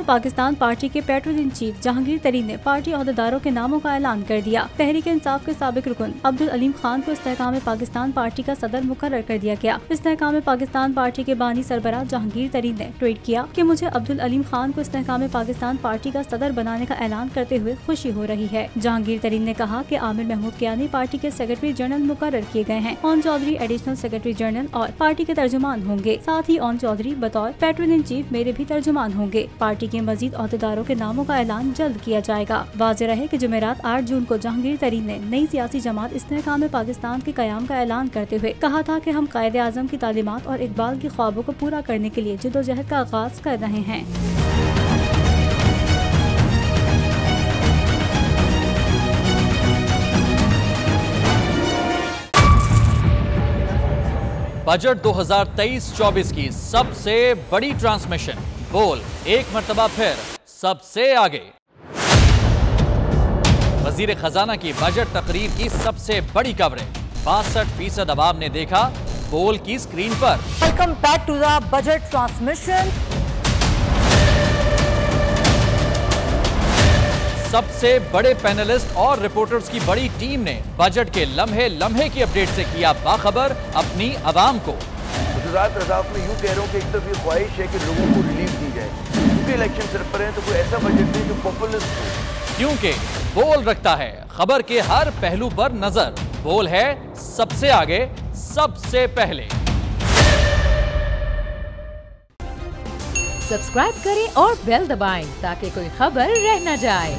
Pakistan party के petrol in chief Jahangir तरीन ने पार्टी अहदेदारों के नामों का ऐलान कर दिया। तहरीक इंसाफ के साबिक रुकन अब्दुल अलीम खान को इस्तेहकाम पाकिस्तान पार्टी का सदर मुकर्रर कर दिया गया। इस्तेहकाम पाकिस्तान पार्टी के बानी सरबराह जहांगीर तरीन ने ट्वीट किया कि मुझे अब्दुल अलीम खान को इस्तेहकाम पाकिस्तान पार्टी का सदर बनाने का ऐलान करते हुए खुशी हो रही है। जहांगीर तरीन ने कहा कि आमिर महमूद कियानी पार्टी के सेक्रेटरी जनरल मुकर्रर किए गए हैं। Aun Chaudhry additional secretary general और पार्टी के तर्जुमान होंगे। साथ ही ओन चौधरी बतौर पेट्रोल इन चीफ मेरे भी तर्जुमान होंगे। पार्टी के मजीद अहदेदारों के नामों का ऐलान जल्द किया जाएगा। वाज़ेह रहे कि जुमेरात 8 जून को जहांगीर तरीन ने नई सियासी जमात इस्तेहकाम पाकिस्तान के कयाम का ऐलान करते हुए कहा था कि हम कायदे आज़म की तालीमात और इकबाल की ख्वाबों को पूरा करने के लिए जद्दोजहद का आगाज कर रहे हैं। बजट 2023-24 की सबसे बड़ी ट्रांसमिशन बोल एक मर्तबा फिर सबसे आगे। वजीर खजाना की बजट तकरीर की सबसे बड़ी कवरेज 62% अवाम ने देखा बोल की स्क्रीन पर। Welcome back to the budget transmission. सबसे बड़े पैनलिस्ट और रिपोर्टर्स की बड़ी टीम ने बजट के लम्हे लम्हे की अपडेट से किया बाखबर अपनी आवाम को। मैं यूँ कह रहा हूँ कि एक तरफ ये ख्वाहिश है कि लोगों को रिलीफ दी जाए क्योंकि इलेक्शन सर पर है, तो कोई ऐसा बजट नहीं जो पॉपुलिस्ट हो। क्योंकि बोल रखता है खबर के हर पहलू पर नजर। बोल है सबसे आगे सबसे पहले। सब्सक्राइब करें और बेल दबाएं ताकि कोई खबर रह न जाए।